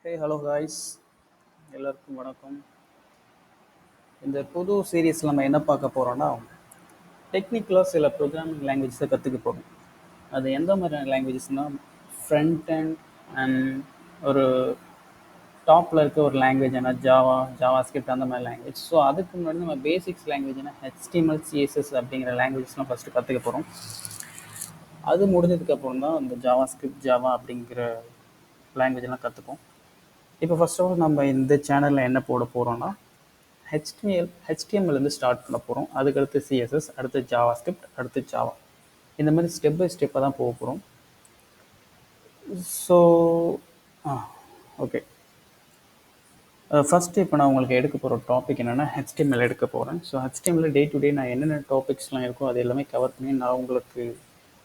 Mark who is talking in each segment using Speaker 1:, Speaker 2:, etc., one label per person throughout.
Speaker 1: Hello guys, எல்லாருக்கும் வணக்கம். இந்த புது சீரீஸில் நம்ம என்ன பார்க்க போகிறோன்னா, டெக்னிக்கலாக சில ப்ரோக்ராமிங் லாங்குவேஜஸை கற்றுக்க போகிறோம். அது எந்த மாதிரியான லாங்குவேஜஸ்னால், ஃப்ரண்ட் அண்ட் ஒரு டாப்பில் இருக்க ஒரு லாங்குவேஜ் என்ன ஜாவா ஸ்கிரிப்ட் அந்த மாதிரி லாங்குவேஜ். ஸோ அதுக்கு முன்னாடி நம்ம பேசிக்ஸ் லாங்குவேஜ்னா HTML CSS அப்படிங்கிற லாங்குவேஜஸ்லாம் ஃபஸ்ட்டு கற்றுக்க போகிறோம். அது முடிஞ்சதுக்கப்புறம் தான் இந்த ஜாவா ஸ்கிரிப்ட் ஜாவா அப்படிங்கிற லாங்குவேஜெல்லாம் கற்றுப்போம். இப்போ ஃபர்ஸ்ட் ஆஃப் ஆல் நம்ம இந்த சேனலில் என்ன போட போகிறோன்னா, HTML ஸ்டார்ட் பண்ண போகிறோம். அதுக்கடுத்து CSS, அடுத்து ஜாவா ஸ்கிரிப்ட், அடுத்து ஜாவா. இந்த மாதிரி ஸ்டெப் பை ஸ்டெப்பாக தான் போக போகிறோம். ஸோ ஓகே, ஃபஸ்ட்டு இப்போ நான் உங்களுக்கு எடுக்க போகிற டாபிக் என்னென்னா HTML எடுக்க போகிறேன். So HTML day to day நான் என்னென்ன டாபிக்ஸ்லாம் இருக்கோ அது எல்லாமே கவர் பண்ணி நான் உங்களுக்கு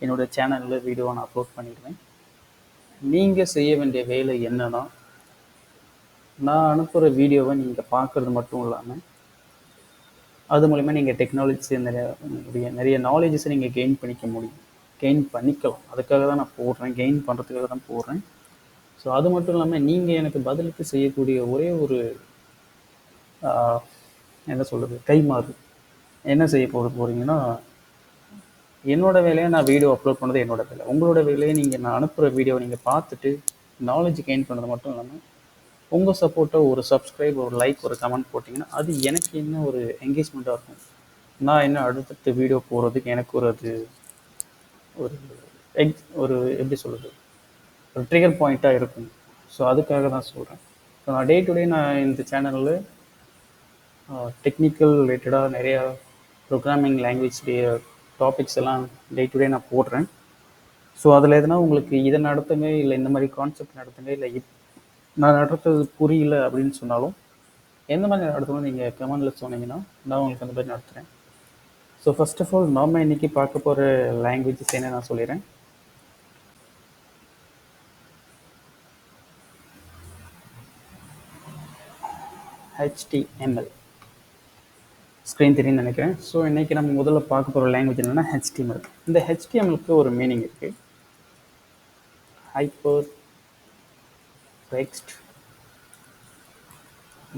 Speaker 1: என்னோடய சேனலில் வீடியோவை நான் அப்லோட் பண்ணிடுவேன். நீங்கள் செய்ய வேண்டிய வேலை என்னன்னா, நான் அனுப்புகிற வீடியோவை நீங்கள் பார்க்குறது மட்டும் இல்லாமல் அது மூலிமா நீங்கள் டெக்னாலஜி நிறைய நாலேஜஸை நீங்கள் கெயின் பண்ணிக்கலாம். அதுக்காக தான் நான் போடுறேன், கெயின் பண்ணுறதுக்காக தான் போடுறேன். ஸோ அது மட்டும் இல்லாமல் நீங்கள் எனக்கு பதிலுக்கு செய்யக்கூடிய ஒரே ஒரு என்ன சொல்கிறது கைமாறு என்ன செய்ய போகிறீங்கன்னா, என்னோடய வேலையை நான் வீடியோ அப்லோட் பண்ணது என்னோடய வேலை. உங்களோட வேலையை நீங்கள் நான் அனுப்புகிற வீடியோவை நீங்கள் பார்த்துட்டு நாலேஜ் கெயின் பண்ணுறது மட்டும் இல்லாமல் உங்கள் சப்போர்ட்டை ஒரு சப்ஸ்கிரைப், ஒரு லைக், ஒரு கமெண்ட் போட்டிங்கன்னா அது எனக்கு என்ன ஒரு என்கேஜ்மெண்ட்டாக இருக்கும். நான் என்ன அடுத்தடுத்த வீடியோ போடுறதுக்கு எனக்கு ஒரு எப்படி சொல்கிறது, ஒரு ட்ரிகர் பாயிண்ட்டாக இருக்கும். ஸோ அதுக்காக தான் சொல்கிறேன். ஸோ நான் டே டு டே நான் இந்த சேனலில் டெக்னிக்கல் ரிலேட்டடாக நிறையா ப்ரோக்ராமிங் லாங்குவேஜ் டாபிக்ஸ் எல்லாம் டே டு டே நான் போடுறேன். ஸோ அதில் எதுனா உங்களுக்கு இதை நடத்துங்க, இல்லை இந்த மாதிரி கான்செப்ட் நடத்துங்க, இல்லை நான் நடத்துறது புரியல அப்படின்னு சொன்னாலும் எந்த மாதிரி நடத்தணும் நீங்கள் கமெண்டில் சொன்னீங்கன்னா நான் உங்களுக்கு அந்த மாதிரி நடத்துகிறேன். ஸோ ஃபர்ஸ்ட் ஆஃப் ஆல் நாம் இன்றைக்கி பார்க்க போகிற லாங்குவேஜஸ் என்ன நான் சொல்லிடுறேன். HTML ஸ்க்ரீன் தெரியும்னு நினைக்கிறேன். ஸோ இன்றைக்கி நம்ம முதல்ல பார்க்க போகிற லாங்குவேஜ் என்னென்னா HTML. இந்த HTMLக்கு ஒரு மீனிங் இருக்குது. Hyper text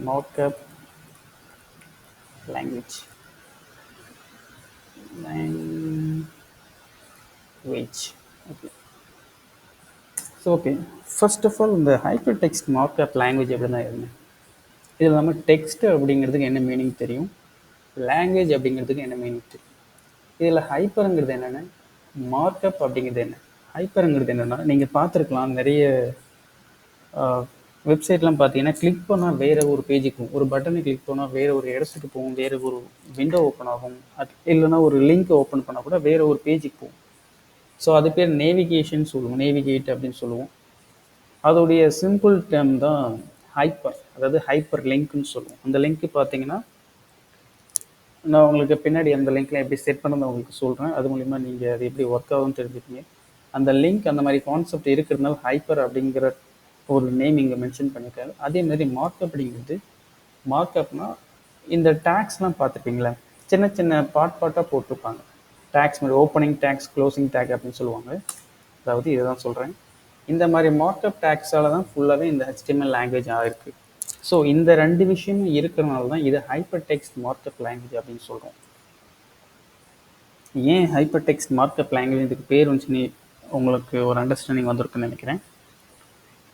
Speaker 1: markup language. Okay. So okay, first of all இந்த ஹைப்பர் டெக்ஸ்ட் மார்க்அப் லாங்குவேஜ் எப்படி தான் இருந்தேன். இதில் நம்ம டெக்ஸ்ட் அப்படிங்கிறதுக்கு என்ன மீனிங் தெரியும், லாங்குவேஜ் அப்படிங்கிறதுக்கு என்ன மீனிங் தெரியும். இதில் ஹைப்பருங்கிறது என்னென்ன, மார்க்அப் அப்படிங்கிறது என்ன. ஹைப்பருங்கிறது என்னென்னா, நீங்கள் பார்த்துருக்கலாம் நிறைய வெப்சைட்லாம் பார்த்தீங்கன்னா கிளிக் பண்ணால் வேறு ஒரு பேஜுக்கு போகும், ஒரு பட்டனை கிளிக் பண்ணால் வேறு ஒரு இடத்துக்கு போகும், வேறு ஒரு விண்டோ ஓப்பன் ஆகும், இல்லைன்னா ஒரு லிங்க் ஓப்பன் பண்ணால் கூட வேறு ஒரு பேஜுக்கு போகும். ஸோ அது பேர் நேவிகேஷன் சொல்லுவோம், நேவிகேட் அப்படின்னு சொல்லுவோம். அதோடைய சிம்பிள் டேர்ம் தான் ஹைப்பர், அதாவது ஹைப்பர் லிங்க்னு சொல்லுவோம். அந்த லிங்க் பார்த்தீங்கன்னா நான் உங்களுக்கு பின்னாடி அந்த லிங்க்லாம் எப்படி செட் பண்ணணும் உங்களுக்கு சொல்கிறேன். அது மூலிமா நீங்கள் அது எப்படி ஒர்க் ஆகும்னு தெரிஞ்சுப்பீங்க. அந்த லிங்க் அந்த மாதிரி கான்செப்ட் இருக்கிறதுனால ஹைப்பர் அப்படிங்கிற ஒரு நேம் இங்கே மென்ஷன் பண்ணியிருக்காரு. அதே மாதிரி மார்க்அப் அப்படிங்கிறது, மார்க்அப்னா இந்த டேக்ஸ்லாம் பார்த்துருப்பீங்களா, சின்ன சின்ன பார்ட்டாக போட்டிருப்பாங்க. டேக்ஸ் மாதிரி ஓப்பனிங் டேக்ஸ், க்ளோசிங் டேக் அப்படின்னு சொல்லுவாங்க. அதாவது இதை தான் சொல்கிறேன். இந்த மாதிரி மார்க்அப் டேக்ஸால் தான் ஃபுல்லாகவே இந்த HTML லாங்குவேஜ் ஆகிருக்கு. ஸோ இந்த ரெண்டு விஷயமும் இருக்கிறனால தான் இது ஹைப்பர் டெக்ஸ்ட் மார்க்அப் லாங்குவேஜ் அப்படின்னு சொல்கிறோம். ஏன் ஹைப்பர் டெக்ஸ்ட் மார்க்அப் லாங்குவேஜ் இதுக்கு பேர் வந்துச்சுன்னு உங்களுக்கு ஒரு அண்டர்ஸ்டாண்டிங் வந்திருக்குன்னு நினைக்கிறேன்.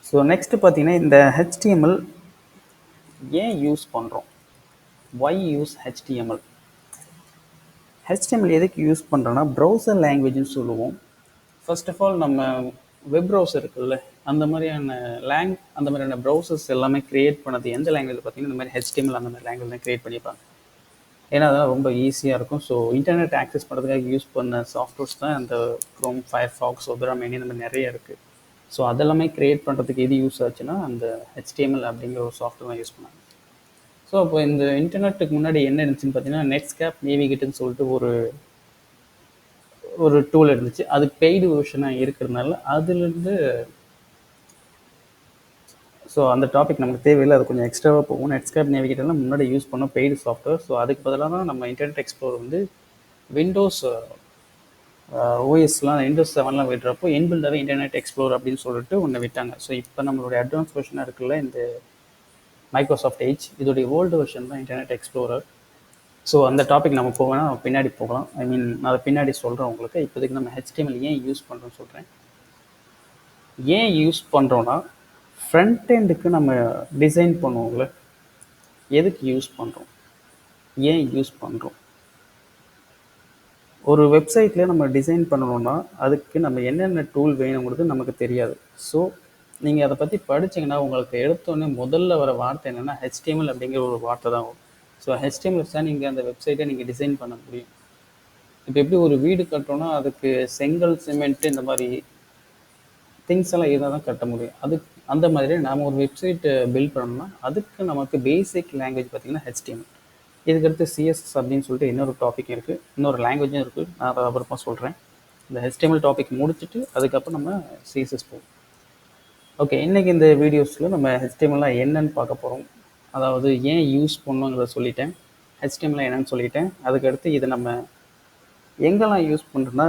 Speaker 1: ஸோ நெக்ஸ்ட்டு பார்த்தீங்கன்னா, இந்த HTML ஏன் யூஸ் பண்ணுறோம், ஒய் யூஸ் HTML. HTML எதுக்கு யூஸ் பண்ணுறோன்னா, ப்ரௌசர் லாங்குவேஜ்னு சொல்லுவோம். ஃபர்ஸ்ட் ஆஃப் ஆல் நம்ம வெப் ப்ரௌசர் இருக்குல்ல, அந்த மாதிரியான ப்ரௌசர்ஸ் எல்லாமே க்ரியேட் பண்ணது எந்த லாங்குவேஜ் பார்த்தீங்கன்னா, இந்த மாதிரி HTML அந்த மாதிரி லாங்குவேஜ் தான் க்ரியேட் பண்ணியிருப்பாங்க. ஏன்னா அதெல்லாம் ரொம்ப ஈஸியாக இருக்கும். ஸோ இன்டர்நெட் ஆக்சஸ் பண்ணுறதுக்காக யூஸ் பண்ண சாஃப்ட்வேர்ஸ் தான் அந்த க்ரோம், ஃபயர்ஃபாக்ஸ், ஒபேரா மினி இந்த மாதிரி நிறைய இருக்குது. ஸோ அதெல்லாமே க்ரியேட் பண்ணுறதுக்கு எது யூஸ் ஆச்சுன்னா அந்த HTML அப்படிங்கிற ஒரு சாஃப்ட்வேர் தான் யூஸ் பண்ணாங்க. ஸோ அப்போ இந்த இன்டர்நெட்டுக்கு முன்னாடி என்ன இருந்துச்சுன்னு பார்த்தீங்கன்னா, நெட்ஸ்கேப் நேவிகேட்னு சொல்லிட்டு ஒரு டூல் இருந்துச்சு. அது பெய்டு வெர்ஷனாக இருக்கிறதுனால அதுலேருந்து, ஸோ அந்த டாபிக் நமக்கு தேவையில்லை, அது கொஞ்சம் எக்ஸ்ட்ராவாக போகும். நெட்ஸ்கேப் நேவிகேட்டர்லாம் முன்னாடி யூஸ் பண்ணோம் பெய்டு சாஃப்ட்வேர். ஸோ அதுக்கு பதிலாக தான் நம்ம இன்டர்நெட் எக்ஸ்ப்ளோரர் வந்து விண்டோஸ் ஓஎஸ்லாம் விண்டோஸ் 7லாம் விடுறப்போ இன்பில்டாகவே இன்டர்நெட் எக்ஸ்ப்ளோர் அப்படின்னு சொல்லிட்டு ஒன்று விட்டாங்க. ஸோ இப்போ நம்மளுடைய அட்வான்ஸ் வெர்ஷனாக இருக்குல்ல இந்த மைக்ரோசாஃப்ட் எட்ஜ், இதோடைய ஓல்டு வெர்ஷன் தான் இன்டர்நெட் எக்ஸ்ப்ளோரர். ஸோ அந்த டாபிக் நம்ம போகலாம், பின்னாடி போகலாம். ஐ மீன் நான் அதை பின்னாடி சொல்கிறேன் உங்களுக்கு. இப்போதைக்கு நம்ம HTML ஏன் யூஸ் பண்ணுறோன்னு சொல்கிறேன். ஏன் யூஸ் பண்ணுறோன்னா, ஃப்ரண்ட் எண்டுக்கு நம்ம டிசைன் பண்ணுவோம்ல, எதுக்கு யூஸ் பண்ணுறோம், ஏன் யூஸ் பண்ணுறோம். ஒரு வெப்சைட்டில் நம்ம டிசைன் பண்ணணும்னா அதுக்கு நம்ம என்னென்ன டூல் வேணுங்கிறது நமக்கு தெரியாது. ஸோ நீங்கள் அதை பற்றி படிச்சிங்கன்னா உங்களுக்கு எடுத்தோடனே முதல்ல வர வார்த்தை என்னென்னா HTML அப்படிங்கிற ஒரு வார்த்தை தான் வரும். ஸோ HTML தான் நீங்கள் அந்த வெப்சைட்டை நீங்கள் டிசைன் பண்ண முடியும். இப்போ எப்படி ஒரு வீடு கட்டுறோன்னா அதுக்கு செங்கல், சிமெண்ட்டு இந்த மாதிரி திங்ஸ் எல்லாம் இருந்தால் தான் கட்ட முடியும். அந்த மாதிரி நாம் ஒரு வெப்சைட்டை பில்ட் பண்ணோம்னா அதுக்கு நமக்கு பேசிக் லாங்குவேஜ் பார்த்திங்கன்னா HTML. இதுக்கடுத்து CSS அப்படின்னு சொல்லிட்டு இன்னொரு டாபிக் இருக்குது, இன்னொரு லாங்குவேஜும் இருக்குது. நான் அதை அப்புறமா சொல்கிறேன். இந்த HTML டாபிக் முடிச்சுட்டு அதுக்கப்புறம் நம்ம CSS போவோம். ஓகே, இன்றைக்கி இந்த வீடியோஸில் நம்ம HTML என்னன்னு பார்க்க போகிறோம். அதாவது ஏன் யூஸ் பண்ணணுங்கிறத சொல்லிட்டேன், HTML என்னன்னு சொல்லிட்டேன். அதுக்கடுத்து இதை நம்ம எங்கெல்லாம் யூஸ் பண்ணுறோன்னா,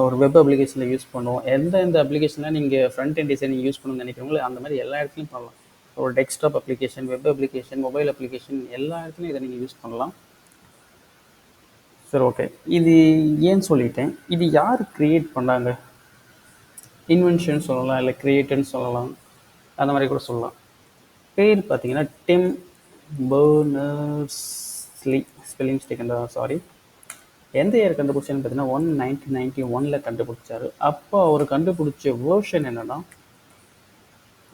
Speaker 1: ஒரு வெப் அப்ளிகேஷனில் யூஸ் பண்ணுவோம். எந்த அப்ளிகேஷனில் நீங்கள் ஃப்ரண்ட் எண்ட் டிசைனிங் யூஸ் பண்ணணும்னு நினைக்கிறீங்களோ அந்த மாதிரி எல்லா இடத்துலையும் பண்ணலாம். ஒரு desktop application, web application, mobile application எல்லா இடத்துலையும் இதை நீங்கள் யூஸ் பண்ணலாம். சரி, ஓகே. இது ஏன்னு சொல்லிட்டேன். இது யார் க்ரியேட் பண்ணாங்க? இன்வென்ஷன் சொல்லலாம், இல்லை க்ரியேட்டர்னு சொல்லலாம், அந்த மாதிரி கூட சொல்லலாம். பேர் பார்த்தீங்கன்னா டிம் பெர்னர்ஸ்-லீ. ஸ்பெல்லிங் மிஸ்டேக் இருந்தால் சாரி. எந்த இயர் கண்டுபிடிச்சான்னு பார்த்தீங்கன்னா 1991 கண்டுபிடிச்சாரு. அப்போ அவர் கண்டுபிடிச்ச வேர்ஷன் என்னன்னா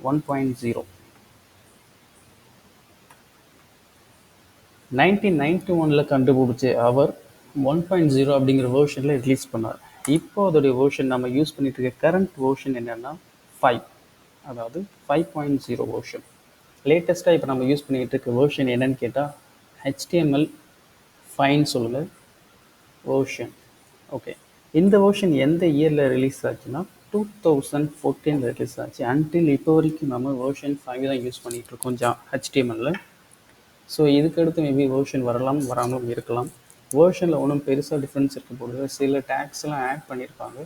Speaker 1: 1.0. 1991 கண்டுபிடிச்ச அவர் 1.0 அப்படிங்கிற வேர்ஷனில் ரிலீஸ் பண்ணார். இப்போ அதோடைய வேர்ஷன் நம்ம யூஸ் பண்ணிட்டு இருக்க கரண்ட் வேர்ஷன் என்னென்னா 5, அதாவது 5.0 வேர்ஷன். லேட்டஸ்ட்டாக இப்போ நம்ம யூஸ் பண்ணிகிட்டு இருக்க வேர்ஷன் என்னன்னு கேட்டால் HTML 5 சொல்லுங்கள் வேர்ஷன். ஓகே, இந்த வேர்ஷன் எந்த இயரில் ரிலீஸ் ஆச்சுன்னா 2014 ரிலீஸ் ஆச்சு. அன்டில் இப்போ வரைக்கும் நம்ம வேர்ஷன் 5 தான் யூஸ் பண்ணிகிட்டு இருக்கோம் HTML. ஸோ இதுக்கடுத்து மேபி வேர்ஷன் வரலாம், வராமலும் இருக்கலாம். வேர்ஷனில் ஒன்றும் பெருசாக டிஃப்ரென்ஸ் இருக்க போகுது. சில டேக்ஸ்லாம் ஆட் பண்ணியிருப்பாங்க.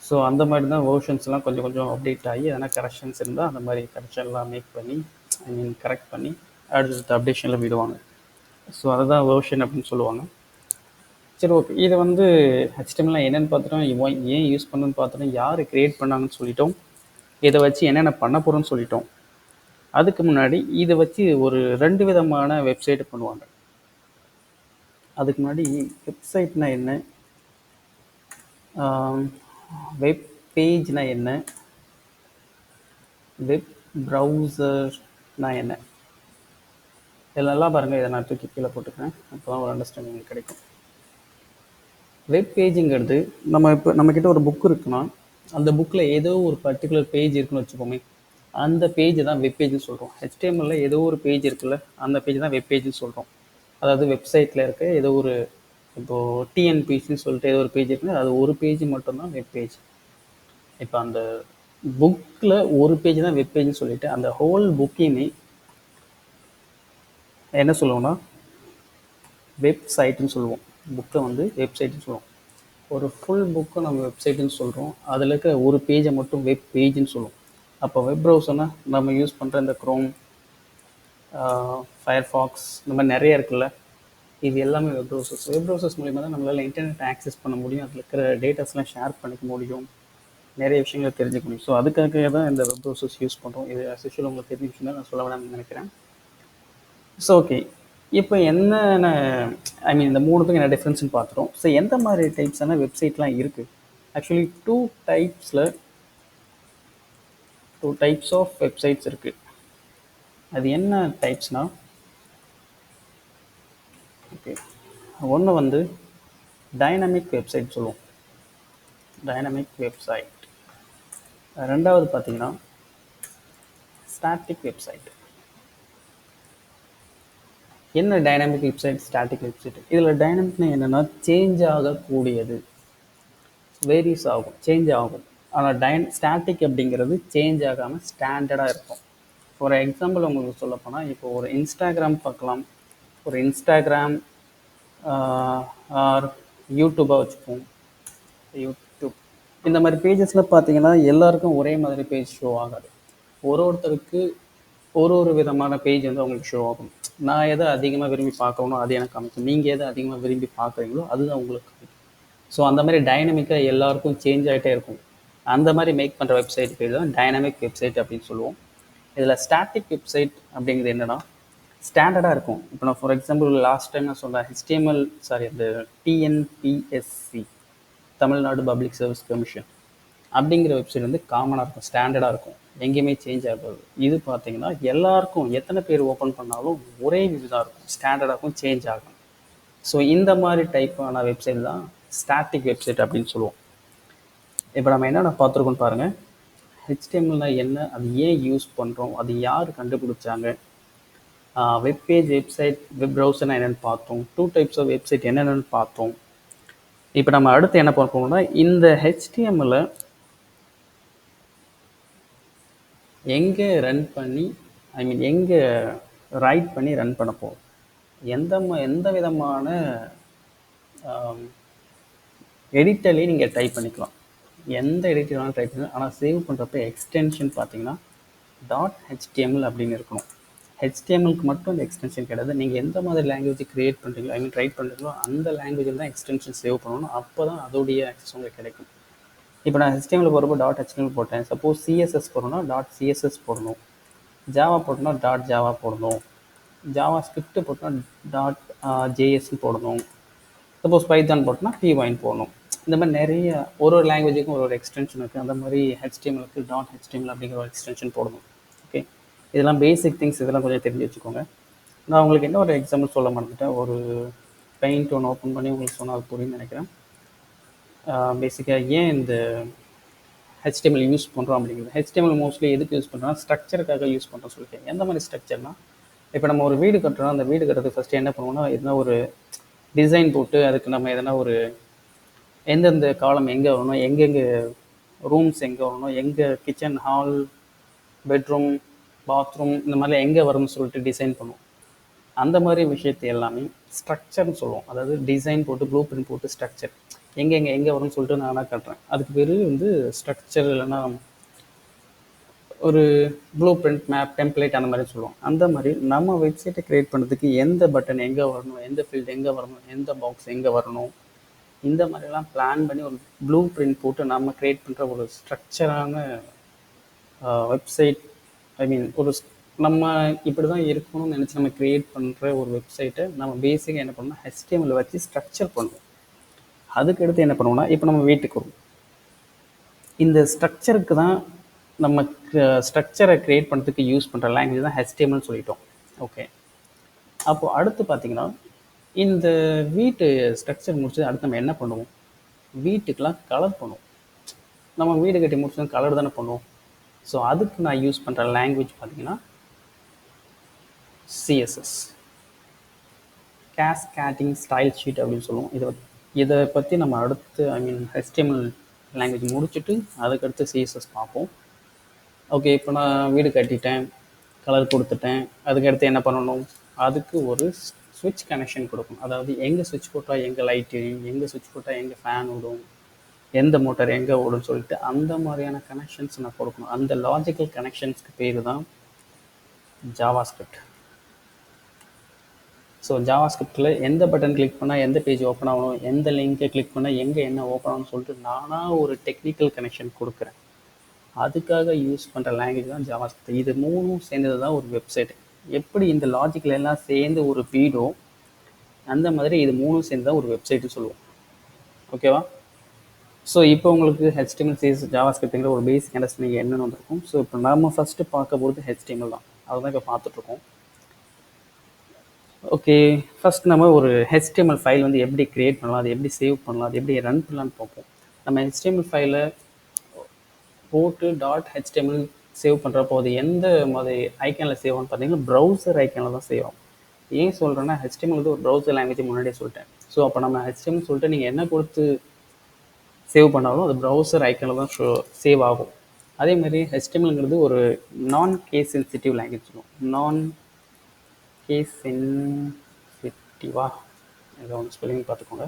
Speaker 1: ஸோ அந்த மாதிரி தான் வேர்ஷன்ஸ்லாம் கொஞ்சம் கொஞ்சம் அப்டேட் ஆகி எதனா கரெக்ஷன்ஸ் இருந்தால் அந்த மாதிரி கரெக்ஷன்லாம் மேக் பண்ணி, ஐ மீன் கரெக்ட் பண்ணி அடுத்த அப்டேஷனில் விடுவாங்க. ஸோ அதை தான் வேர்ஷன் அப்படின்னு சொல்லுவாங்க. சரி, ஓகே. இதை வந்து HTML என்னென்னு பார்த்துட்டோம், ஏன் யூஸ் பண்ணணுன்னு பார்த்துட்டோம், யார் க்ரியேட் பண்ணாங்கன்னு சொல்லிட்டோம், இதை வச்சு என்னென்ன பண்ண போகிறோன்னு சொல்லிட்டோம். அதுக்கு முன்னாடி இதை வச்சு ஒரு 2 விதமான வெப்சைட் பண்ணுவாங்க. அதுக்கு முன்னாடி வெப்சைட்னா என்ன, வெப் பேஜ்னா என்ன, வெப் ப்ரௌசர்னா என்ன, இதெல்லாம் பாருங்கள். இதை நான் தூக்கி கீழே போட்டுக்கிறேன், அப்போ தான் ஒரு அண்டர்ஸ்டாண்டிங் கிடைக்கும். வெப் பேஜுங்கிறது நம்மக்கிட்ட ஒரு புக் இருக்குன்னா அந்த புக்கில் ஏதோ ஒரு பர்டிகுலர் பேஜ் இருக்குன்னு வச்சுக்கோமே, அந்த பேஜை தான் வெப் பேஜ்னு சொல்கிறோம். HTML ஏதோ ஒரு பேஜ் இருக்குல்ல, அந்த பேஜ் தான் வெப் பேஜ்னு சொல்கிறோம். அதாவது வெப்சைட்டில் இருக்க ஏதோ ஒரு, இப்போது TNPCன்னு சொல்லிட்டு ஏதோ ஒரு பேஜ் இருக்குன்னா அது ஒரு பேஜ் மட்டும்தான் வெப் பேஜ். இப்போ அந்த புக்கில் ஒரு பேஜ் தான் வெப் பேஜ்னு சொல்லிட்டு அந்த ஹோல் புக்கையுமே என்ன சொல்லுவோம்னா வெப்சைட்டுன்னு சொல்லுவோம். புக்கை வந்து வெப்சைட்டுன்னு சொல்லுவோம். ஒரு ஃபுல் புக்கை நம்ம வெப்சைட்டுன்னு சொல்கிறோம். அதில் இருக்கிற ஒரு பேஜை மட்டும் வெப் பேஜ்னு சொல்லுவோம். அப்போ வெப் ப்ரௌசர்னால் நம்ம யூஸ் பண்ணுற இந்த க்ரோம், ஃபயர்ஃபாக்ஸ், இந்த மாதிரி நிறைய இருக்குல்ல, இது எல்லாமே வெப் ப்ரௌசர்ஸ். வெப் ப்ரௌசர்ஸ் மூலிமா தான் நம்மளால் இன்டர்நெட் ஆக்சஸ் பண்ண முடியும், அதில் இருக்கிற டேட்டாஸ்லாம் ஷேர் பண்ணிக்க முடியும், நிறைய விஷயங்களை தெரிஞ்சுக்க முடியும். ஸோ அதுக்காக தான் இந்த வெப் ப்ரௌசர்ஸ் யூஸ் பண்ணுறோம். இது அஸ்யூஷுவல் உங்களுக்கு தெரிஞ்ச விஷயம் தான், நான் சொல்ல வேணாம்னு நினைக்கிறேன். ஸோ ஓகே, இப்போ என்னென்ன, ஐ மீன் இந்த மூணுத்துக்கும் என்ன டிஃப்ரென்ஸ்னு பார்த்துட்டோம். ஸோ எந்த மாதிரி டைப்ஸான வெப்சைட்லாம் இருக்குது? Actually two types of websites இருக்குது. அது என்ன டைப்ஸ்னால், ஓகே, ஒன்று வந்து டைனமிக் வெப்சைட் சொல்லுவோம், டைனமிக் வெப்சைட். ரெண்டாவது பார்த்தீங்கன்னா ஸ்டாட்டிக் வெப்சைட். என்ன டைனாமிக் வெப்சைட், ஸ்டாட்டிக் வெப்சைட்? இதில் டைனாமிக்னா என்னென்னா சேஞ்ச் ஆகக்கூடியது, வேரிஸ் ஆகும், சேஞ்ச் ஆகும். ஆனால் ஸ்டாட்டிக் அப்படிங்கிறது சேஞ்ச் ஆகாமல் ஸ்டாண்டர்டாக இருக்கும். ஃபார் எக்ஸாம்பிள் உங்களுக்கு சொல்ல போனால், இப்போ ஒரு இன்ஸ்டாகிராம் பார்க்கலாம். ஒரு இன்ஸ்டாகிராம் ஆர் யூடியூபாக வச்சுப்போம். யூடியூப் இந்த மாதிரி பேஜஸில் பார்த்தீங்கன்னா எல்லாருக்கும் ஒரே மாதிரி பேஜ் ஷோ ஆகாது. ஒருத்தருக்கு ஒரு விதமான பேஜ் வந்து அவங்களுக்கு ஷோ ஆகும். நான் எதை அதிகமாக விரும்பி பார்க்குறேனோ அது எனக்கு காமிக்கும். நீங்கள் எதை அதிகமாக விரும்பி பார்க்குறீங்களோ அதுதான் உங்களுக்கு காமிக்கும். ஸோ அந்த மாதிரி டைனமிக்காக எல்லாருக்கும் சேஞ்ச் ஆகிட்டே இருக்கும். அந்த மாதிரி மேக் பண்ணுற வெப்சைட் பேர் தான் டைனமிக் வெப்சைட் அப்படின்னு சொல்லுவோம். இதில் ஸ்டாட்டிக் வெப்சைட் அப்படிங்கிறது என்னென்னா ஸ்டாண்டர்டாக இருக்கும். இப்போ நான் ஃபார் எக்ஸாம்பிள் லாஸ்ட் டைம் நான் சொன்னேன் HTML அந்த TNPSC, Tamil Nadu public service commission அப்படிங்கிற வெப்சைட் வந்து காமனாக இருக்கும், ஸ்டாண்டர்டாக இருக்கும், எங்கேயுமே சேஞ்ச் ஆகாது. இது பார்த்தீங்கன்னா எல்லாருக்கும் எத்தனை பேர் ஓப்பன் பண்ணாலும் ஒரே இதுதான் இருக்கும், ஸ்டாண்டர்டாக இருக்கும், சேஞ்ச் ஆகும். ஸோ இந்த மாதிரி டைப்பான வெப்சைட் தான் ஸ்டாட்டிக் வெப்சைட் அப்படின்னு சொல்லுவோம். இப்போ நம்ம என்னென்ன பார்த்துருக்கோம்னு பாருங்கள். HTMLனா என்ன, அது ஏன் யூஸ் பண்ணுறோம், அது யார் கண்டுபிடிச்சாங்க, வெப்பேஜ், வெப்சைட், வெப் ப்ரௌசர்னா என்னென்னு பார்த்தோம், 2 டைப்ஸ் ஆஃப் வெப்சைட் என்னென்னு பார்த்தோம். இப்போ நம்ம அடுத்து என்ன பார்ப்போம்னா இந்த HTML எங்கே ரன் பண்ணி எங்கே ரைட் பண்ணி ரன் பண்ண போகிறோம், எந்த விதமான எடிட்டர்லேயும் நீங்கள் டைப் பண்ணிக்கலாம், எந்த எடிட்டர் வேணாலும் டைப் பண்ணலாம். ஆனால் சேவ் பண்ணுறப்ப எக்ஸ்டென்ஷன் பார்த்தீங்கன்னா .html அப்படின்னு இருக்கணும். HTMLக்கு மட்டும் இந்த எக்ஸ்டென்ஷன் கிடையாது. நீங்கள் எந்த மாதிரி லாங்குவேஜ் க்ரியேட் பண்ணுறீங்களோ ரைட் பண்ணுறீங்களோ அந்த லாங்குவேஜில் தான் எக்ஸ்டென்ஷன் சேவ் பண்ணணும். அப்போ தான் அதோடைய ஆக்சஸ் உங்களுக்கு கிடைக்கும். இப்போ நான் HTML போகிறப்போ .html போட்டேன். சப்போஸ் CSS போடணும்னா .css போடணும். ஜாவா போட்டோம்னா .java போடணும். ஜாவா ஸ்கிரிப்ட் போட்டோம்னா .js போடணும். சப்போஸ் பைத்தான் போட்டோம்னா pyn போடணும். இந்த மாதிரி நிறைய ஒரு லாங்குவேஜுக்கும் ஒரு எக்ஸ்டென்ஷன் இருக்குது. அந்த மாதிரி HTMLக்கு .html அப்படிங்கிற ஒரு எக்ஸ்டென்ஷன் போடணும். ஓகே, இதெல்லாம் பேசிக் திங்ஸ், இதெல்லாம் கொஞ்சம் தெரிஞ்சு வச்சுக்கோங்க. நான் உங்களுக்கு என்ன ஒரு எக்ஸாம்பிள் சொல்ல மறந்துட்டேன். ஒரு பெயிண்ட் ஒன்று ஓப்பன் பண்ணி உங்களுக்கு சொன்னால் அது புரியும்னு நினைக்கிறேன். பேசிக்காக ஏன் இந்த HTML யூஸ் பண்ணுறோம் அப்படிங்கிறது. HTML மோஸ்ட்லி எதுக்கு யூஸ் பண்ணுறோம்னா ஸ்ட்ரக்சருக்காக யூஸ் பண்ணுறோம் சொல்லிட்டேன். எந்த மாதிரி ஸ்ட்ரக்சர்னா, இப்போ நம்ம ஒரு வீடு கட்டுறோம். அந்த வீடு கட்டுறதுக்கு ஃபஸ்ட்டு என்ன பண்ணுவோம்னா எதனா ஒரு டிசைன் போட்டு அதுக்கு நம்ம எதனா ஒரு எந்தெந்த காலம் எங்கே வரணும், எங்கெங்கே ரூம்ஸ் எங்கே வரணும், எங்கே கிச்சன், ஹால், பெட்ரூம், பாத்ரூம் இந்த மாதிரிலாம் எங்கே வரும்னு சொல்லிட்டு டிசைன் பண்ணுவோம். அந்த மாதிரி விஷயத்தை எல்லாமே ஸ்ட்ரக்சர்னு சொல்லுவோம். அதாவது டிசைன் போட்டு ப்ளூ பிரிண்ட் போட்டு ஸ்ட்ரக்சர் எங்கே வரும்னு சொல்லிட்டு நான் கட்டுறேன். அதுக்கு பேர் வந்து ஸ்ட்ரக்சர், இல்லைன்னா ஒரு ப்ளூ பிரிண்ட், மேப், டெம்ப்ளேட் அந்த மாதிரி சொல்லுவோம். அந்த மாதிரி நம்ம வெப்சைட்டை க்ரியேட் பண்ணுறதுக்கு எந்த பட்டன் எங்கே வரணும், எந்த ஃபீல்டு எங்கே வரணும், எந்த பாக்ஸ் எங்கே வரணும், இந்த மாதிரிலாம் பிளான் பண்ணி ஒரு ப்ளூ பிரிண்ட் போட்டு நம்ம க்ரியேட் பண்ணுற ஒரு ஸ்ட்ரக்சரான வெப்சைட். ஒரு நம்ம இப்படி தான் இருக்கணும்னு நினச்சி நம்ம க்ரியேட் பண்ணுற ஒரு வெப்சைட்டை நம்ம பேசிக்காக என்ன பண்ணோம்னா HTML வச்சு ஸ்ட்ரக்சர் பண்ணுவோம். அதுக்கடுத்து என்ன பண்ணுவோம்னா இப்போ நம்ம வீட்டுக்கு வரும். இந்த ஸ்ட்ரக்சருக்கு தான் நம்ம ஸ்ட்ரக்சரை க்ரியேட் பண்ணுறதுக்கு யூஸ் பண்ணுற லாங்குவேஜ் தான் HTML சொல்லிட்டோம். ஓகே, அப்போது அடுத்து பார்த்திங்கன்னா இந்த வீட்டு ஸ்ட்ரக்சர் முடிச்சு அடுத்து நம்ம என்ன பண்ணுவோம், வீட்டுக்கெலாம் கலர் பண்ணுவோம். நம்ம வீடு கட்டி முடிச்சோம் கலர் தானே பண்ணுவோம். ஸோ அதுக்கு நான் யூஸ் பண்ணுற லாங்குவேஜ் பார்த்திங்கன்னா CSS, கேஸ்கேடிங் ஸ்டைல் ஷீட் அப்படின்னு சொல்லுவோம். இதை பற்றி நம்ம அடுத்து HTML லாங்குவேஜ் முடிச்சுட்டு அதுக்கடுத்து CSS பார்ப்போம். ஓகே, இப்போ நான் வீடு கட்டிட்டேன், கலர் கொடுத்துட்டேன். அதுக்கடுத்து என்ன பண்ணணும், அதுக்கு ஒரு ஸ்விட்ச் கனெக்ஷன் கொடுக்கணும். அதாவது எங்கே ஸ்விட்ச் போட்டால் எங்கே லைட் எரியும், எங்கே ஸ்விட்ச் போட்டால் எங்கே ஃபேன் ஓடும், எந்த மோட்டார் எங்கே ஓடுன்னு சொல்லிட்டு அந்த மாதிரியான கனெக்ஷன்ஸ் நான் கொடுக்கணும். அந்த லாஜிக்கல் கனெக்ஷன்ஸ்க்கு பேர் தான் ஜாவாஸ்கிரிப்ட். ஸோ ஜாவாஸ்கிரிப்டில் எந்த பட்டன் கிளிக் பண்ணால் எந்த பேஜ் ஓப்பன் ஆகணும், எந்த லிங்கை கிளிக் பண்ணால் எங்கே என்ன ஓப்பன் ஆகணும்னு சொல்லிட்டு நானாக ஒரு டெக்னிக்கல் கனெக்ஷன் கொடுக்குறேன். அதுக்காக யூஸ் பண்ணுற லாங்குவேஜ் தான் ஜாவாஸ்கிரிப்ட். இது மூணும் சேர்ந்தது தான் ஒரு வெப்சைட். எப்படி இந்த லாஜிக்கல் எல்லாம் சேர்ந்து ஒரு வீடோ அந்த மாதிரி இது மூணும் சேர்ந்து தான் ஒரு வெப்சைட்டு சொல்லுவோம். ஓகேவா? ஸோ இப்போ உங்களுக்கு HTML, CSS, ஜாவாஸ்கிரிப்ட்ங்கிற ஒரு பேசிக் அண்டர்ஸ்டாண்டிங் என்னென்னு வந்திருக்கும். ஸோ இப்போ நம்ம ஃபஸ்ட்டு பார்க்க போகிறது HTML தான். அதுதான் இப்போ பார்த்துட்ருக்கோம். ஓகே, ஃபஸ்ட் நம்ம ஒரு HTML ஃபைல் வந்து எப்படி க்ரியேட் பண்ணலாம், அது எப்படி சேவ் பண்ணலாம், அது எப்படி ரன் பண்ணலான்னு பார்ப்போம். நம்ம HTML ஃபைலை போட்டு .html சேவ் பண்ணுறப்போ அது எந்த மாதிரி ஐக்கானில் சேவ் ஆகும்னு பார்த்தீங்கன்னா ப்ரௌசர் ஐக்கானில் தான் சேவ் ஆகும். ஏன் சொல்கிறேன்னா HTML வந்து ஒரு ப்ரௌசர் லாங்குவேஜ் முன்னாடியே சொல்லிட்டேன். ஸோ அப்போ நம்ம HTML சொல்லிட்டு நீங்கள் என்ன கொடுத்து சேவ் பண்ணாலும் அது ப்ரௌசர் ஐக்கானில் தான் சேவ் ஆகும். அதேமாதிரி HTMLங்கிறது ஒரு நான் கேஸ் சென்சிட்டிவ் லாங்குவேஜ் சொல்லுவோம். நான் கேஸ் சென்சிட்டிவா ஏதோ ஒன்று ஸ்பெல்லிங் பார்த்துக்கோங்க.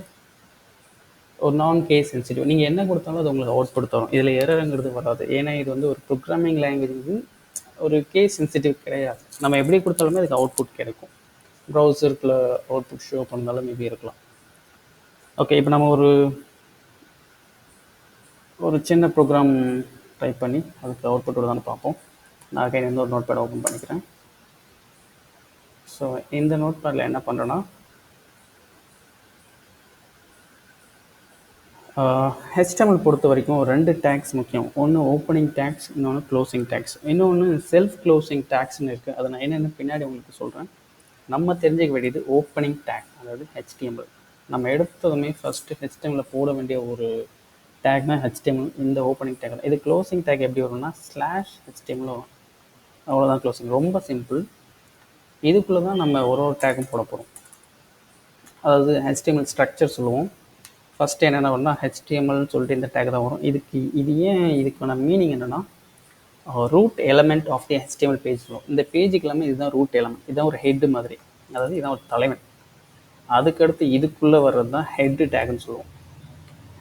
Speaker 1: ஒரு நான் கேஸ் சென்சிட்டிவ். நீங்கள் என்ன கொடுத்தாலும் அது உங்களுக்கு அவுட்புட் தரும். இதில் எரருங்கிறது வராது. ஏன்னா இது வந்து ஒரு ப்ரோக்ராமிங் லாங்குவேஜ் வந்து ஒரு கேஸ் சென்சிட்டிவ் கிடையாது. நம்ம எப்படி கொடுத்தாலுமே அதுக்கு அவுட்புட் கிடைக்கும். ப்ரௌசருக்குள்ள அவுட்புட் ஷோ பண்ணாலும் மேபி இருக்கலாம். ஓகே, இப்போ நம்ம ஒரு சின்ன ப்ரோக்ராம் டைப் பண்ணி அதுக்கு அவுட்புட் வருதான்னு பார்ப்போம். நான் அகைன் எந்த ஒரு நோட் பேட் ஓப்பன் பண்ணிக்கிறேன். ஸோ இந்த நோட் பேடில் என்ன பண்ணுறேன்னா, ஹெச்டிஎம்எல் பொறுத்த வரைக்கும் 2 டேக்ஸ் முக்கியம். ஒன்று ஓப்பனிங் டேக்ஸ், இன்னொன்று க்ளோசிங் டேக்ஸ். இன்னொன்று செல்ஃப் க்ளோசிங் டேக்ஸ்னு இருக்குது. அதை நான் என்னென்னு பின்னாடி உங்களுக்கு சொல்கிறேன். நம்ம தெரிஞ்சுக்க வேண்டியது ஓப்பனிங் டேக், அதாவது ஹெச்டிஎம்எல். நம்ம எடுத்ததுமே ஃபஸ்ட்டு ஹெச்டிஎம்எல் போட வேண்டிய ஒரு டேக்னா ஹெச்டிஎம்எல், இந்த ஓப்பனிங் டேக். இது க்ளோசிங் டேக் எப்படி வரும்னா /HTML வரும். அவ்வளோதான் க்ளோசிங். ரொம்ப சிம்பிள். இதுக்குள்ளே தான் நம்ம ஒரு டேக்கும் போட போகிறோம். அதாவது HTML ஸ்ட்ரக்சர் சொல்லுவோம். ஃபஸ்ட்டு என்னென்ன வரும்னா ஹெச்டிஎம்எல்னு சொல்லிட்டு இந்த டேக் தான் வரும். இதுக்கான மீனிங் என்னென்னா root element of the HTML page சொல்லுவோம். இந்த பேஜுக்கு எல்லாமே இதுதான் ரூட் எலமெண்ட். இதுதான் ஒரு ஹெட்டு மாதிரி, அதாவது இதுதான் ஒரு தலைவன். அதுக்கடுத்து இதுக்குள்ளே வர்றது தான் ஹெட்டு டேக்னு சொல்லுவோம்,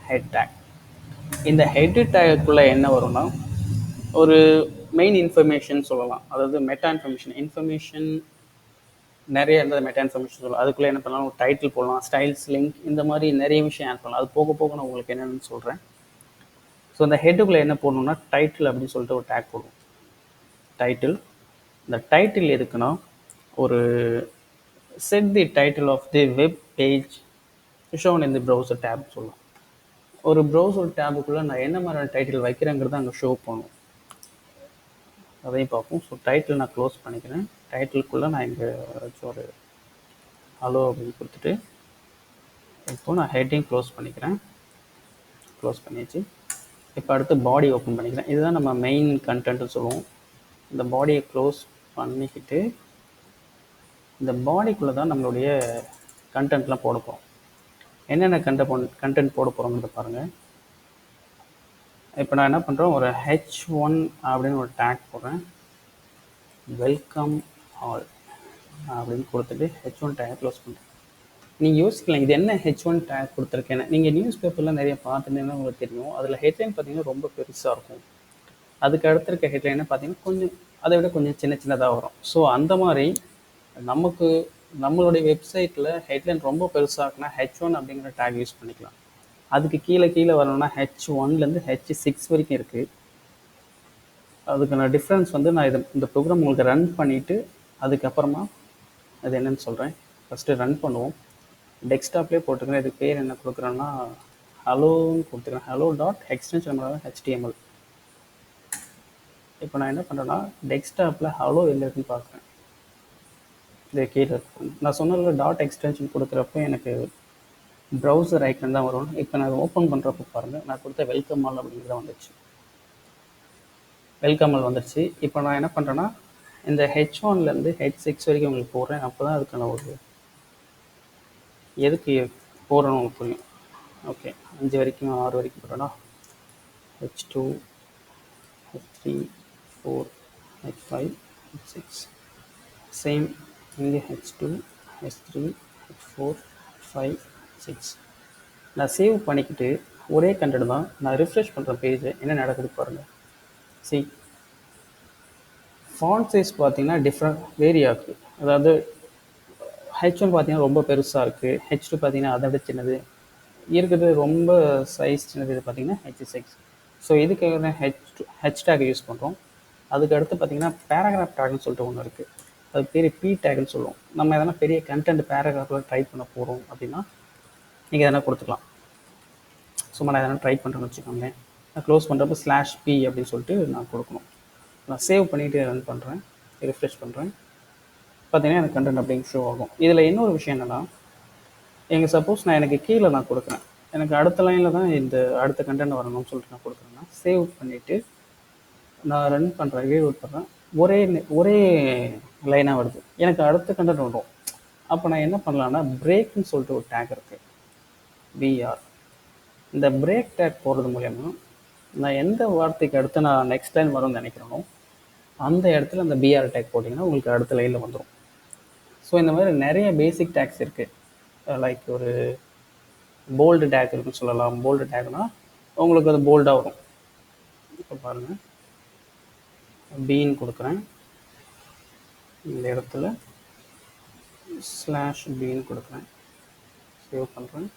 Speaker 1: ஹெட் டேக். இந்த ஹெட்டு டேக்குள்ளே என்ன வரும்னா ஒரு மெயின் இன்ஃபர்மேஷன் சொல்லலாம், அதாவது மெட்டா இன்ஃபர்மேஷன் நிறைய இருந்தது. மெட்டா இன்ஃபர்மேஷன் சொல்லலாம். அதுக்குள்ளே என்ன பண்ணலாம், ஒரு டைட்டில் போடலாம், ஸ்டைல்ஸ், லிங்க், இந்த மாதிரி நிறைய விஷயம் ஆட் பண்ணலாம். அது போக போக நான் உங்களுக்கு என்னென்னு சொல்கிறேன். ஸோ இந்த ஹெட்டுக்குள்ளே என்ன போடணும்னா டைட்டில் அப்படின்னு சொல்லிட்டு ஒரு டேக் போடுவோம். டைட்டில். இந்த டைட்டில் எதுக்குன்னா ஒரு set the title of the web page shown in the browser tab சொல்லலாம். ஒரு ப்ரௌசர் டேபுக்குள்ளே நான் என்ன மாதிரியான டைட்டில் வைக்கிறேங்கிறத அங்கே ஷோ பண்ணுவோம். அதையும் பார்ப்போம். ஸோ டைட்டில் நான் க்ளோஸ் பண்ணிக்கிறேன். டைட்டிலுக்குள்ளே நான் இங்கே ஒரு ஹலோ அப்படின்னு கொடுத்துட்டு இப்போ நான் ஹெட்டிங் க்ளோஸ் பண்ணிக்கிறேன். க்ளோஸ் பண்ணியாச்சு. இப்போ அடுத்து பாடி ஓப்பன் பண்ணிக்கிறேன். இதுதான் நம்ம மெயின் கண்டென்ட்னு சொல்லுவோம். இந்த பாடியை க்ளோஸ் பண்ணிக்கிட்டு இந்த பாடிக்குள்ளே தான் நம்மளுடைய கண்டென்ட்லாம் போட போகிறோம். என்னென்ன கண்டென்ட் போட போகிறோங்கிறத பாருங்கள். இப்போ நான் என்ன பண்ணுறேன், ஒரு H1 அப்படின்னு ஒரு டேக் போடுறேன். வெல்கம் ஆல் அப்படின்னு கொடுத்துட்டு H1 டேக் க்ளோஸ் பண்ணுறேன். நீங்கள் யோசிக்கலாம், இது என்ன H1 டேக் கொடுத்துருக்கேன்னு. நீங்கள் நியூஸ் பேப்பர்லாம் நிறைய பார்த்துட்டீங்கன்னா உங்களுக்கு தெரியும். அதில் ஹெட்லைன் பார்த்தீங்கன்னா ரொம்ப பெருசாக இருக்கும். அதுக்கு அடுத்து இருக்க ஹெட்லைனை பார்த்தீங்கன்னா கொஞ்சம் அதை விட கொஞ்சம் சின்ன சின்னதாக வரும். ஸோ அந்த மாதிரி நம்மளுடைய வெப்சைட்டில் ஹெட்லைன் ரொம்ப பெருசாகுனா H1 அப்படிங்கிற டேக் யூஸ் பண்ணிக்கலாம். அதுக்கு கீழே வரணும்னா H1லேருந்து H6 வரைக்கும் இருக்குது. அதுக்கான டிஃப்ரென்ஸ் வந்து நான் இந்த ப்ரோக்ராம் உங்களுக்கு ரன் பண்ணிவிட்டு அதுக்கப்புறமா அது என்னென்னு சொல்கிறேன். ஃபஸ்ட்டு ரன் பண்ணுவோம். டெஸ்க்டாப்லேயே போட்டுக்கிறேன். இதுக்கு பேர் என்ன கொடுக்குறேன்னா ஹலோன்னு கொடுத்துக்கிறேன். hello.extension HTML. இப்போ நான் என்ன பண்ணுறேன்னா டெஸ்க்டாப்பில் ஹலோ எங்கே இருக்குன்னு பார்க்குறேன். இது கீழே இருக்கும். நான் சொன்னதில் .extension கொடுக்குறப்ப எனக்கு ப்ரௌசர் ஐக்கன் தான் வரும். இப்போ நான் ஓப்பன் பண்ணுறப்ப பாருங்கள், நான் கொடுத்த வெல்கம் ஆல் அப்படிங்கிறத வந்துடுச்சு. வெல்கம் ஆல் வந்துடுச்சு. இப்போ நான் என்ன பண்ணுறேன்னா இந்த H1லேருந்து H6 வரைக்கும் உங்களுக்கு போடுறேன். அப்போ தான் அதுக்கான ஒரு எதுக்கு போடுறோன்னு உங்களுக்கு புரியும். ஓகே, 5 வரைக்கும் 6 வரைக்கும் போடுறேன்னா H2, H3, H4, H5, H6. Same இங்கே H2, H3, H4, H5, H6. நான் சேவ் பண்ணிக்கிட்டு ஒரே கண்டென்ட் தான் நான் ரிஃப்ரெஷ் பண்ணுற பேஜ் என்ன நடக்குது பாருங்கள். சி ஃபாண்ட் சைஸ் பார்த்தீங்கன்னா டிஃப்ரெண்ட் வேரி ஆகுது. அதாவது H1 பார்த்தீங்கன்னா ரொம்ப பெருசாக இருக்குது, H2 பார்த்தீங்கன்னா அதை விட சின்னது இருக்குது, ரொம்ப சைஸ் சின்னது. இது பார்த்தீங்கன்னா H6. ஸோ இதுக்காக ஹெச் டேக் யூஸ் பண்ணுறோம். அதுக்கு அடுத்து பார்த்தீங்கன்னா பேராகிராஃப் டேக்னு சொல்லிட்டு ஒன்று இருக்குது. அது பேர் P டேக்னு சொல்லுவோம். நம்ம எதனா பெரிய கண்டென்ட் பேராகிராஃபில் டைப் பண்ண போகிறோம் அப்படின்னா நீங்கள் எதனா கொடுத்துக்கலாம். சும்மா நான் எதனா டைப் பண்ணுறேன்னு வச்சுக்கோங்களேன். நான் க்ளோஸ் பண்ணுறப்ப /P அப்படின்னு சொல்லிட்டு நான் கொடுக்கணும். நான் சேவ் பண்ணிவிட்டு ரன் பண்ணுறேன், ரிஃப்ரெஷ் பண்ணுறேன். பார்த்தீங்கன்னா எனக்கு கண்டென்ட் அப்படிங்க ஷோ ஆகும். இதில் இன்னொரு விஷயம் என்னென்னா, சப்போஸ் எனக்கு கீழே நான் கொடுக்குறேன், எனக்கு அடுத்த லைனில் தான் இந்த அடுத்த கண்டென்ட் வரணும்னு சொல்லிட்டு நான் கொடுக்குறேன்னா சேவ் பண்ணிவிட்டு நான் ரன் பண்ணுறேன், ரீலோட் பண்ணுறேன். ஒரே லைனாக வருது, எனக்கு அடுத்த கண்டென்ட் வரும். அப்போ நான் என்ன பண்ணலான்னா பிரேக்னு சொல்லிட்டு ஒரு டேக் இருக்குது, BR. இந்த பிரேக் டேக் போடுறது மூலயமா நான் எந்த வார்த்தைக்கு அடுத்து நான் நெக்ஸ்ட் லைன் வரும்னு நினைக்கிறேனோ அந்த இடத்துல அந்த BR டேக் போட்டிங்கன்னா உங்களுக்கு அடுத்த லைனில் வந்துடும். ஸோ இந்த மாதிரி நிறைய பேசிக் டேக்ஸ் இருக்குது. லைக் ஒரு போல்டு டேக் இருக்குன்னு சொல்லலாம். போல்டு டேக்னா உங்களுக்கு அது போல்டாக வரும். இப்போ பாருங்கள், பீன் கொடுக்குறேன், இந்த இடத்துல ஸ்லாஷ் பீன் கொடுக்குறேன், சேவ் பண்ணுறேன்.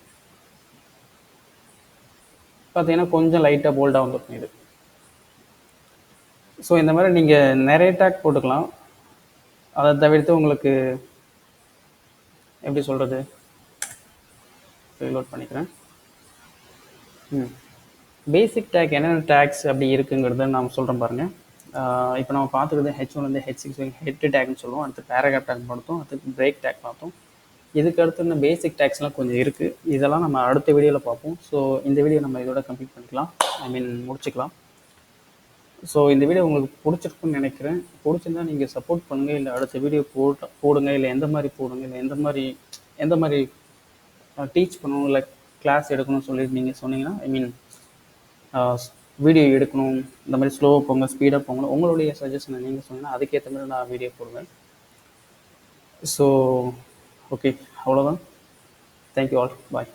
Speaker 1: பார்த்தீங்கன்னா கொஞ்சம் லைட்டாக போல்டாக வந்துருக்கும் இது. ஸோ இந்த மாதிரி நீங்கள் நிறைய டேக் போட்டுக்கலாம். அதை தவிர்த்து உங்களுக்கு எப்படி சொல்கிறது, ரீலோட் பண்ணிக்கிறேன். பேசிக் டேக் என்னென்ன டேக்ஸ் அப்படி இருக்குங்கிறத நான் சொல்கிறேன் பாருங்கள். இப்போ நம்ம பார்த்துக்கிறது H1 H6 ஹெட் டேக்னு சொல்லுவோம். அடுத்து பேராகிராஃப் டேக் பார்த்தோம், அடுத்து பிரேக் டேக் பார்த்தோம். இதுக்கு அடுத்து இந்த பேசிக் டேக்ஸ்லாம் கொஞ்சம் இருக்குது. இதெல்லாம் நம்ம அடுத்த வீடியோவில் பார்ப்போம். ஸோ இந்த வீடியோ நம்ம இதோட கம்ப்ளீட் பண்ணிக்கலாம், முடிச்சுக்கலாம். ஸோ இந்த வீடியோ உங்களுக்கு பிடிச்சிருக்குன்னு நினைக்கிறேன். பிடிச்சிருந்தா நீங்கள் சப்போர்ட் பண்ணுங்கள், இல்லை அடுத்த வீடியோ போடுங்க, இல்லை எந்த மாதிரி போடுங்க, இல்லை எந்த மாதிரி டீச் பண்ணணும், இல்லை கிளாஸ் எடுக்கணும்னு சொல்லிட்டு நீங்கள் சொன்னீங்கன்னா, வீடியோ எடுக்கணும், இந்த மாதிரி ஸ்லோவாக போங்க, ஸ்பீடாக போங்க, உங்களுடைய சஜஷனை நீங்கள் சொன்னீங்கன்னா அதுக்கேற்ற மாதிரி நான் வீடியோ போடுவேன். ஸோ ஓகே, அவ்வளோதான். தேங்க்யூ ஆல், பாய்.